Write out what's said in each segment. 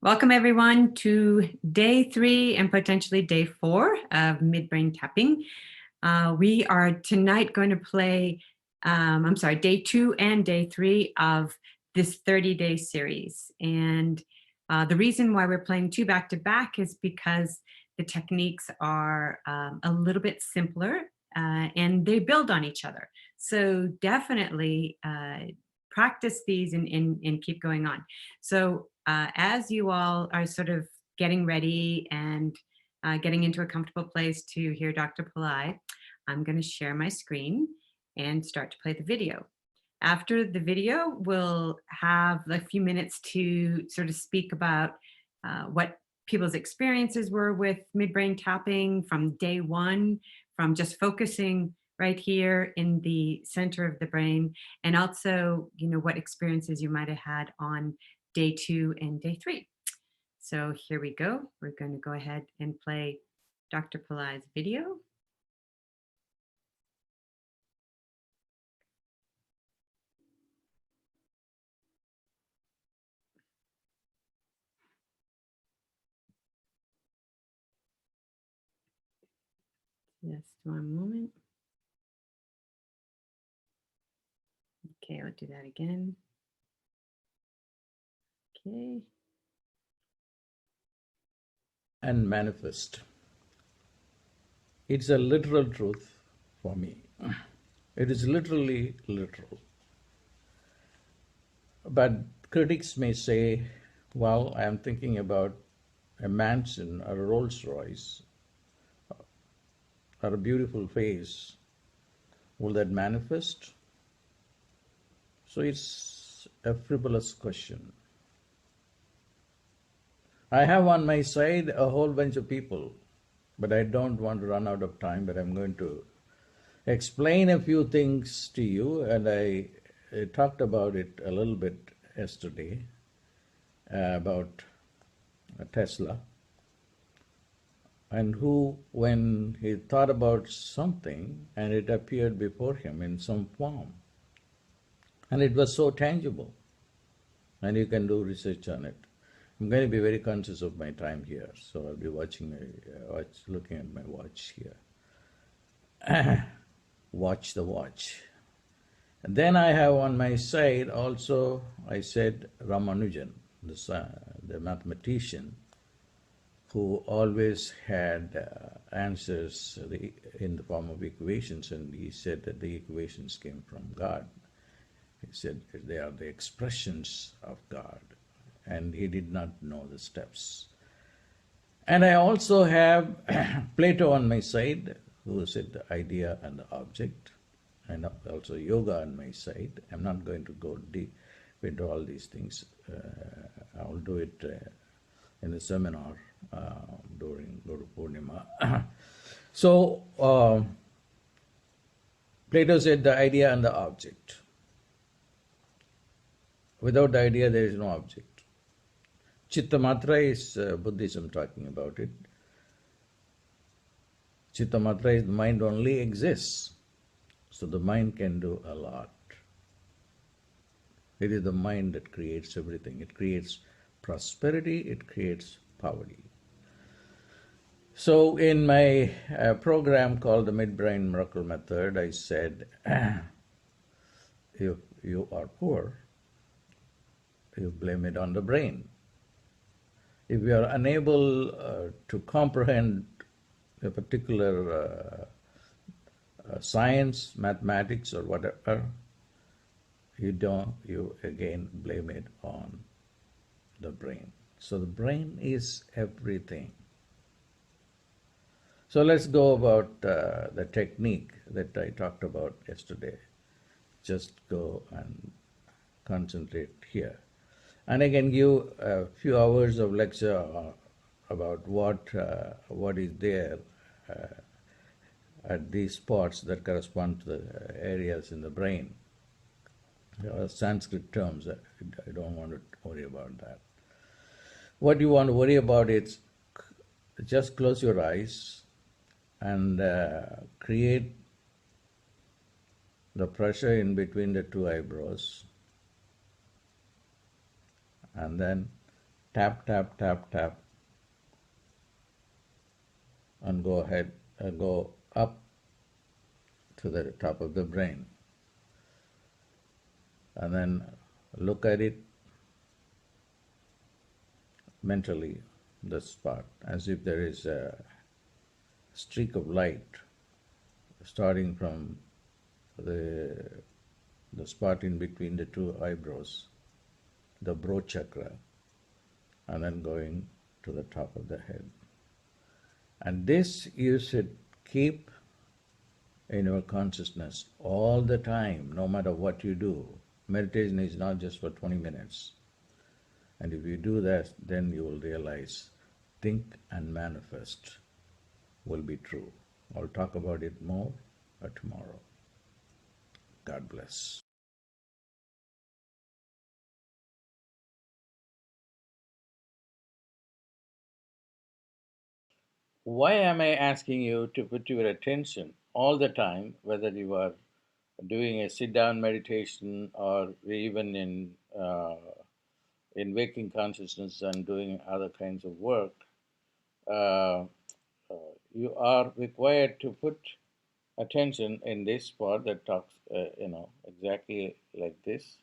Welcome everyone to day 3 and potentially day 4 of Midbrain tapping. We are tonight going to play, day 2 and day 3 of this 30-day series. And the reason why we're playing 2 back-to-back is because the techniques are a little bit simpler and they build on each other. So definitely practice these and keep going on. So as you all are sort of getting ready and getting into a comfortable place to hear Dr. Pillai, I'm going to share my screen and start to play the video. After the video, we'll have a few minutes to sort of speak about what people's experiences were with midbrain tapping from day 1, from just focusing right here in the center of the brain, and also, what experiences you might have had on day 2 and day 3. So here we go. We're going to go ahead and play Dr. Pillai's video. Just one moment. Okay, I'll do that again. Okay. And manifest. It's a literal truth for me. It is literally literal. But critics may say, well, I'm thinking about a mansion or a Rolls Royce or a beautiful face. Will that manifest? So it's a frivolous question. I have on my side a whole bunch of people, but I don't want to run out of time, but I'm going to explain a few things to you, and I talked about it a little bit yesterday about Tesla, and who, when he thought about something and it appeared before him in some form, and it was so tangible, and you can do research on it. I'm going to be very conscious of my time here, so I'll be looking at my watch here. Watch the watch. And then I have on my side also, I said Ramanujan, the mathematician, who always had answers in the form of equations, and he said that the equations came from God. He said they are the expressions of God, and he did not know the steps. And I also have Plato on my side, who said the idea and the object, and also yoga on my side. I'm not going to go deep into all these things. I'll do it in a seminar during Guru Purnima. So, Plato said the idea and the object. Without the idea, there is no object. Chitta Matra is Buddhism talking about it. Chitta Matra is the mind only exists. So the mind can do a lot. It is the mind that creates everything. It creates prosperity, it creates poverty. So in my program called the Midbrain Miracle Method, I said, if you are poor, you blame it on the brain. If you are unable to comprehend a particular science, mathematics, or whatever, you again blame it on the brain. So the brain is everything. So let's go about the technique that I talked about yesterday. Just go and concentrate here. And I can give a few hours of lecture about what is there at these spots that correspond to the areas in the brain. There are Sanskrit terms. I don't want to worry about that. What you want to worry about is just close your eyes and create the pressure in between the 2 eyebrows, and then tap, tap, tap, tap, and go ahead, go up to the top of the brain. And then look at it mentally, the spot, as if there is a streak of light starting from the spot in between the two eyebrows, the Brow Chakra, and then going to the top of the head. And this you should keep in your consciousness all the time, no matter what you do. Meditation is not just for 20 minutes. And if you do that, then you will realize think and manifest will be true. I'll talk about it more tomorrow. God bless. Why am I asking you to put your attention all the time, whether you are doing a sit-down meditation or even in waking consciousness and doing other kinds of work, uh, you are required to put attention in this spot that talks, exactly like this,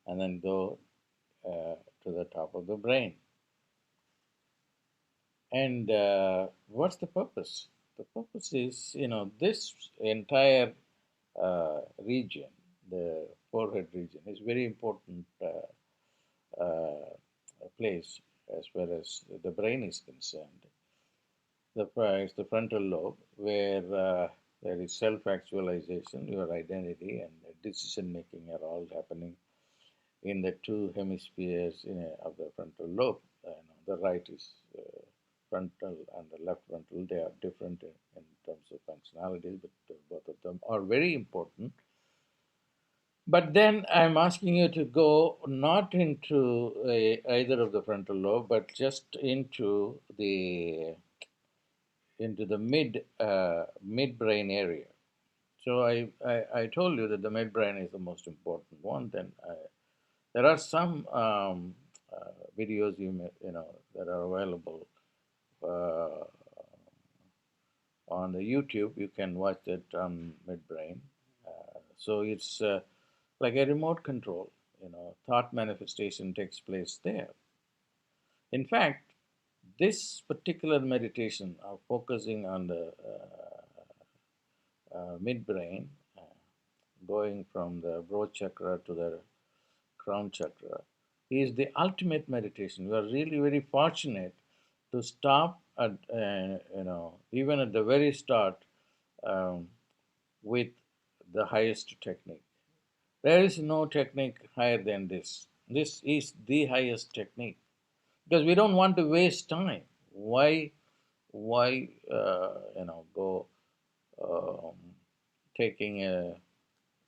and then go to the top of the brain. And what's the purpose? The purpose is, this entire region, the forehead region, is very important place as far as the brain is concerned. It's the frontal lobe where there is self-actualization, your identity, and decision making are all happening in the two hemispheres of the frontal lobe. The right is frontal and the left frontal. They are different in terms of functionality, but both of them are very important. But then I'm asking you to go not into either of the frontal lobe, but just into the midbrain area. So I told you that the midbrain is the most important one. Then there are some videos that are available on the YouTube. You can watch it on Midbrain. So it's like a remote control. Thought manifestation takes place there. In fact, this particular meditation of focusing on the midbrain, going from the Brow Chakra to the Crown Chakra, is the ultimate meditation. We are really very fortunate to stop at, even at the very start with the highest technique. There is no technique higher than this. This is the highest technique because we don't want to waste time. Why go taking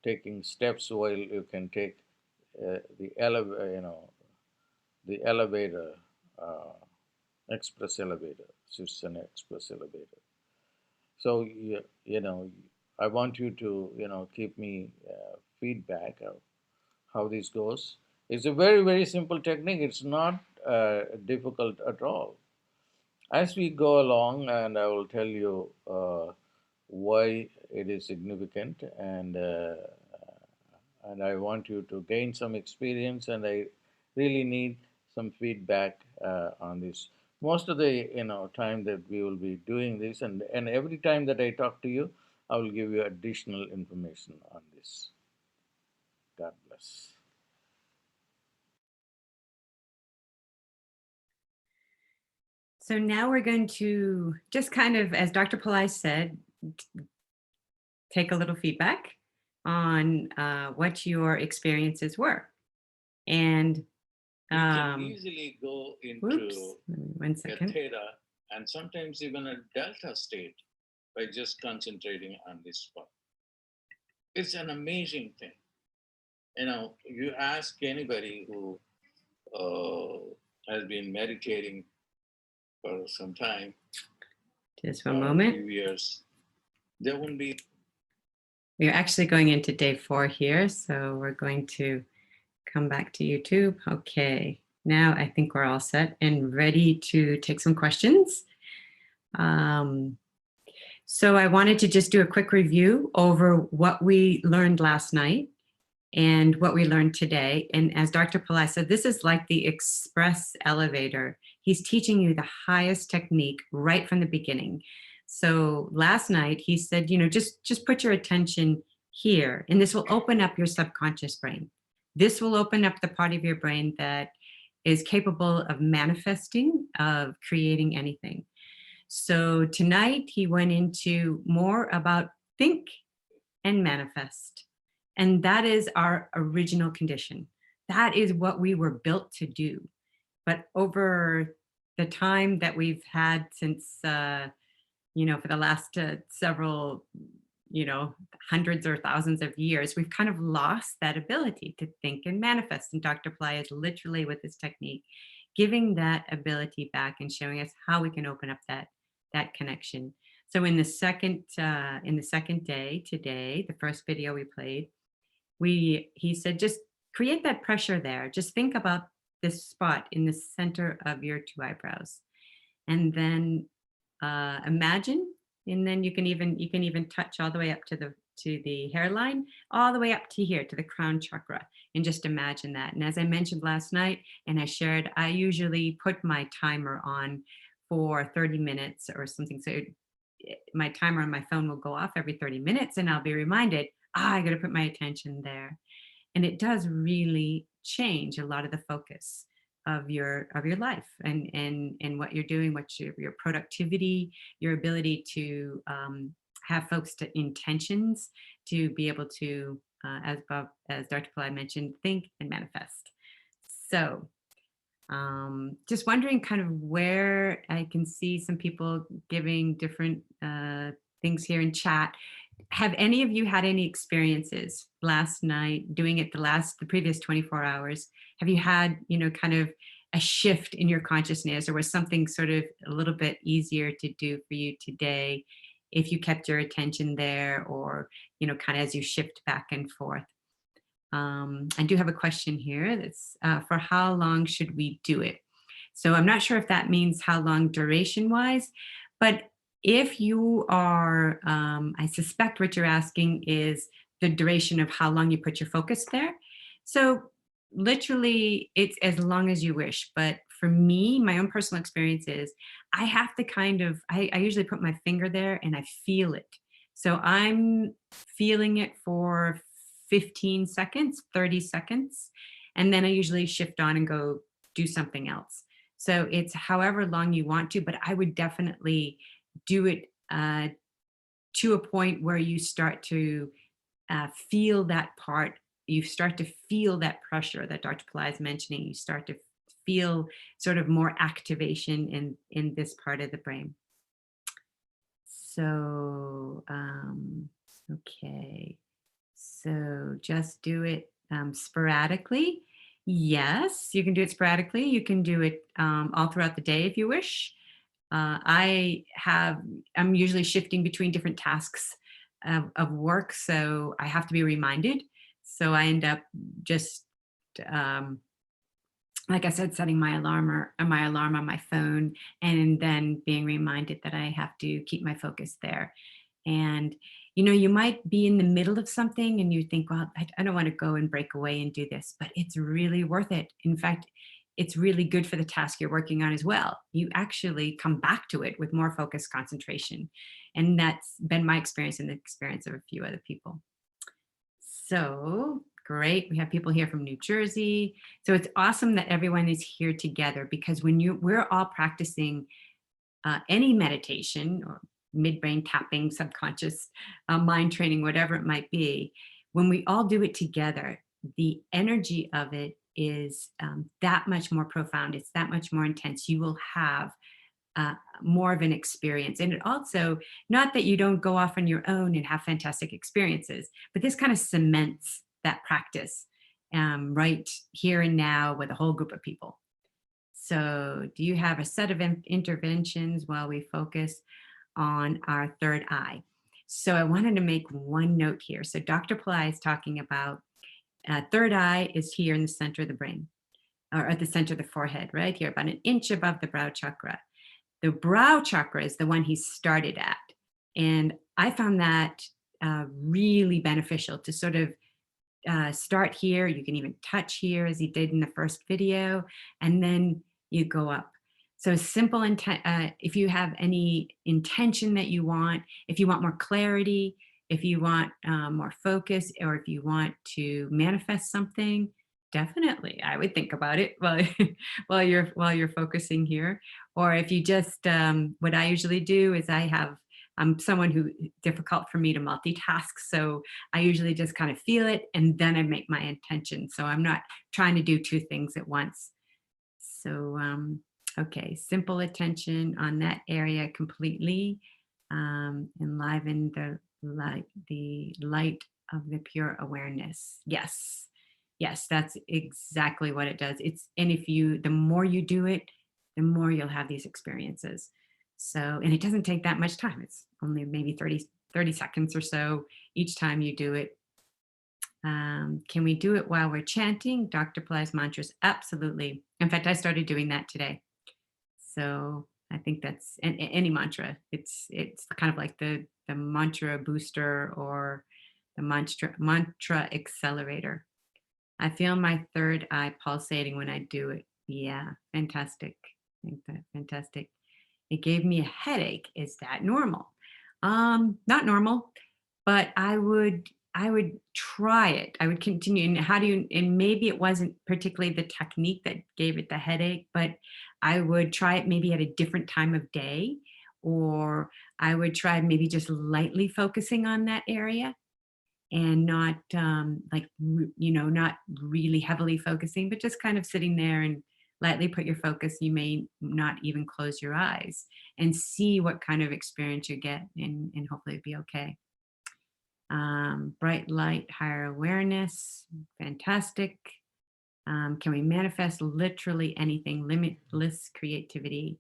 taking steps while you can take the the elevator, express elevator, it's an express elevator. So I want you to keep me feedback of how this goes. It's a very very simple technique. It's not difficult at all. As we go along, and I will tell you why it is significant, and I want you to gain some experience, and I really need some feedback on this. Most of the time that we will be doing this, and every time that I talk to you, I will give you additional information on this. God bless. So now we're going to just kind of, as Dr. Pillai said, take a little feedback on what your experiences were. And you can easily go into one second. a theta and sometimes even a delta state by just concentrating on this spot. It's an amazing thing. You ask anybody who has been meditating for some time, just one moment, a few years, there won't be. We're actually going into day 4 here, so we're going to come back to YouTube. Okay. now I think we're all set and ready to take some questions. So I wanted to just do a quick review over what we learned last night and what we learned today. And as Dr. Pillai said, this is like the express elevator. He's teaching you the highest technique right from the beginning. So last night he said, just put your attention here, and this will open up your subconscious brain. This will open up the part of your brain that is capable of manifesting, of creating anything. So tonight he went into more about think and manifest. And that is our original condition. That is what we were built to do. But over the time that we've had since, for the last several, hundreds or thousands of years, we've kind of lost that ability to think and manifest. And Dr. Pillai is literally, with this technique, giving that ability back and showing us how we can open up that connection. So in the second day today, the first video we played, he said, just create that pressure there. Just think about this spot in the center of your two eyebrows, and then imagine, and then you can even touch all the way up to the hairline, all the way up to here to the crown chakra, and just imagine that. And as I mentioned last night, and I shared, I usually put my timer on for 30 minutes or something. So my timer on my phone will go off every 30 minutes, and I'll be reminded, I got to put my attention there. And it does really change a lot of the focus of your life and what you're doing, what your productivity, your ability to have focused intentions, to be able to, as Dr. Pillai mentioned, think and manifest. So just wondering kind of where I can see some people giving different things here in chat. Have any of you had any experiences last night doing it the previous 24 hours? Have you had, kind of a shift in your consciousness, or was something sort of a little bit easier to do for you today if you kept your attention there, or, kind of as you shift back and forth? I do have a question here that's for how long should we do it? So I'm not sure if that means how long duration wise, but if you are, I suspect what you're asking is the duration of how long you put your focus there. So literally it's as long as you wish. But for me, my own personal experience is I have to I usually put my finger there and I feel it. So I'm feeling it for 15 seconds, 30 seconds, and then I usually shift on and go do something else. So it's however long you want to, but I would definitely do it to a point where you start to feel that part. You start to feel that pressure that Dr. Pillai is mentioning. You start to feel sort of more activation in this part of the brain. So, okay. So just do it sporadically. Yes, you can do it sporadically. You can do it all throughout the day if you wish. I'm usually shifting between different tasks of work, so I have to be reminded. So I end up just, like I said, setting my alarm on my phone, and then being reminded that I have to keep my focus there. And you might be in the middle of something and you think, well, I don't want to go and break away and do this, but it's really worth it. In fact, it's really good for the task you're working on as well. You actually come back to it with more focus, concentration. And that's been my experience and the experience of a few other people. So great. We have people here from New Jersey. So it's awesome that everyone is here together, because when we're all practicing any meditation or midbrain tapping, subconscious mind training, whatever it might be, when we all do it together, the energy of it is that much more profound. It's that much more intense. You will have more of an experience. And it also, not that you don't go off on your own and have fantastic experiences, but this kind of cements that practice right here and now with a whole group of people. So do you have a set of interventions while we focus on our third eye? So I wanted to make one note here. So Dr. Pillai is talking about third eye is here in the center of the brain. or at the center of the forehead, right here, about an inch above the brow chakra. The brow chakra is the one he started at. And I found that really beneficial to sort of start here. You can even touch here as he did in the first video, and then you go up. So simple intent. If you have any intention that you want, if you want more clarity, if you want more focus, or if you want to manifest something, definitely I would think about it while while you're focusing here. Or if you just what I usually do is I'm someone who difficult for me to multitask, so I usually just kind of feel it and then I make my intention. So I'm not trying to do two things at once. So okay, simple attention on that area completely. Enliven the light of the pure awareness. Yes. Yes, that's exactly what it does. And if you, the more you do it, the more you'll have these experiences. So, and it doesn't take that much time. It's only maybe 30 seconds or so each time you do it. Can we do it while we're chanting Dr. Pillai's mantras? Absolutely. In fact, I started doing that today. So I think that's any mantra. It's kind of like the mantra booster or the mantra accelerator. I feel my third eye pulsating when I do it. Yeah, fantastic. I think that fantastic. It gave me a headache. Is that normal? Not normal, but I would try it. I would continue. And how do you, and maybe it wasn't particularly the technique that gave it the headache, but I would try it maybe at a different time of day, or I would try maybe just lightly focusing on that area and not not really heavily focusing, but just kind of sitting there and lightly put your focus. You may not even close your eyes and see what kind of experience you get, and hopefully it'll be okay. Bright light, higher awareness, fantastic. Can we manifest literally anything? Limitless creativity.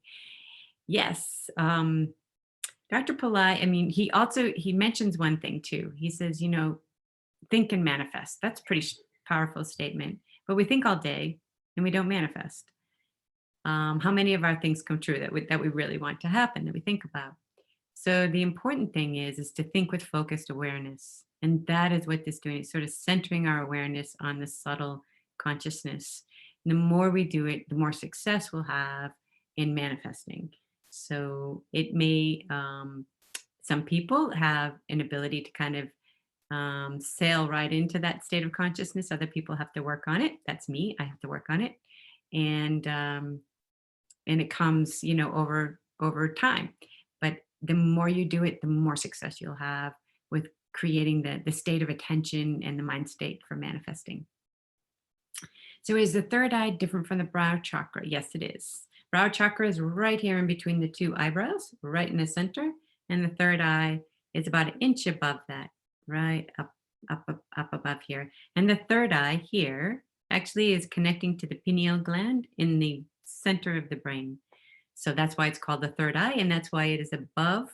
Yes. Dr. Pillai, I mean, he mentions one thing too. He says, think and manifest. That's a pretty powerful statement. But we think all day and we don't manifest. How many of our things come true that we really want to happen, that we think about? So the important thing is to think with focused awareness. And that is what this is doing. It's sort of centering our awareness on the subtle consciousness. And the more we do it, the more success we'll have in manifesting. So it may, some people have an ability to kind of sail right into that state of consciousness. Other people have to work on it. That's me. I have to work on it. And it comes, over time. But the more you do it, the more success you'll have with creating the state of attention and the mind state for manifesting. So is the third eye different from the brow chakra? Yes, it is. Brow chakra is right here in between the two eyebrows, right in the center. And the third eye is about an inch above that, right up above here. And the third eye here actually is connecting to the pineal gland in the center of the brain. So that's why it's called the third eye, and that's why it is above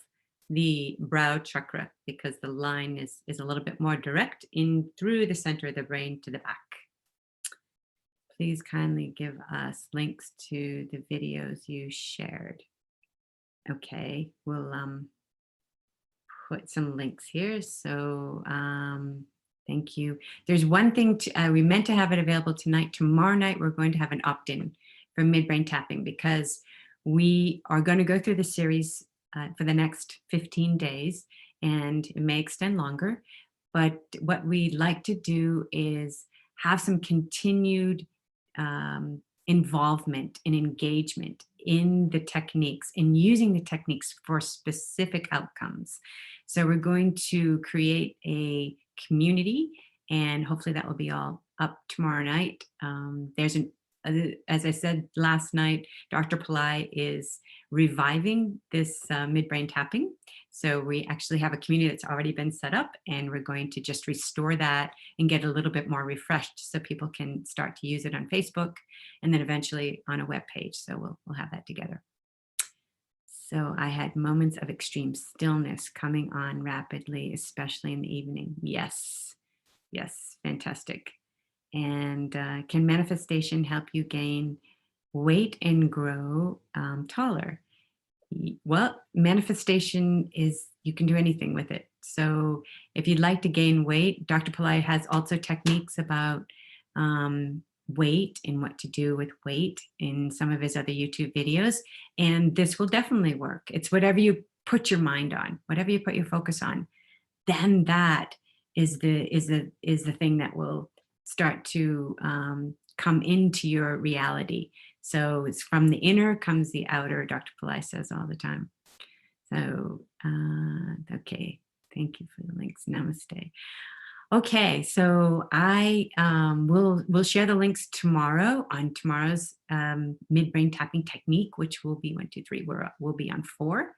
the brow chakra, because the line is a little bit more direct in through the center of the brain to the back. Please kindly give us links to the videos you shared. Okay, we'll put some links here. So thank you. There's one thing we meant to have it available tonight. Tomorrow night, we're going to have an opt-in for Midbrain tapping, because we are going to go through the series for the next 15 days, and it may extend longer. But what we'd like to do is have some continued involvement and engagement in the techniques and using the techniques for specific outcomes. So we're going to create a community, and hopefully that will be all up tomorrow night. As I said last night, Dr. Pillai is reviving this midbrain tapping. So we actually have a community that's already been set up, and we're going to just restore that and get a little bit more refreshed so people can start to use it on Facebook and then eventually on a web page. So we'll have that together. So I had moments of extreme stillness coming on rapidly, especially in the evening. Yes, fantastic. And can manifestation help you gain weight and grow taller? Well, manifestation is, you can do anything with it. So if you'd like to gain weight, Dr. Pillai has also techniques about weight and what to do with weight in some of his other YouTube videos. And this will definitely work. It's whatever you put your mind on, whatever you put your focus on, then that is the thing that will start to come into your reality. So it's from the inner comes the outer, Dr. Pillai says all the time. So, okay. Thank you for the links. Namaste. Okay, so I will share the links tomorrow on tomorrow's midbrain tapping technique, which will be 1, 2, 3. We'll be on 4.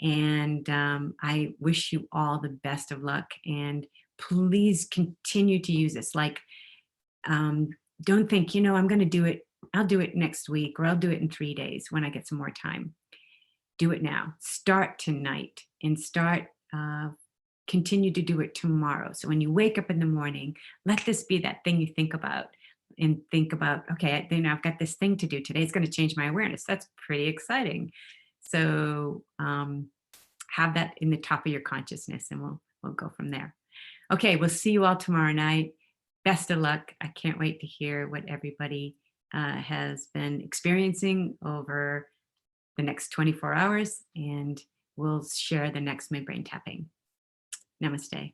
And I wish you all the best of luck. And please continue to use this. Like, don't think, I'm going to do it. I'll do it next week, or I'll do it in 3 days when I get some more time. Do it now. Start tonight and continue to do it tomorrow. So when you wake up in the morning, let this be that thing you think about, and think about, okay, I've got this thing to do today. It's going to change my awareness. That's pretty exciting. So have that in the top of your consciousness, and we'll go from there. Okay, we'll see you all tomorrow night. Best of luck. I can't wait to hear what everybody has been experiencing over the next 24 hours, and we'll share the next midbrain tapping. Namaste.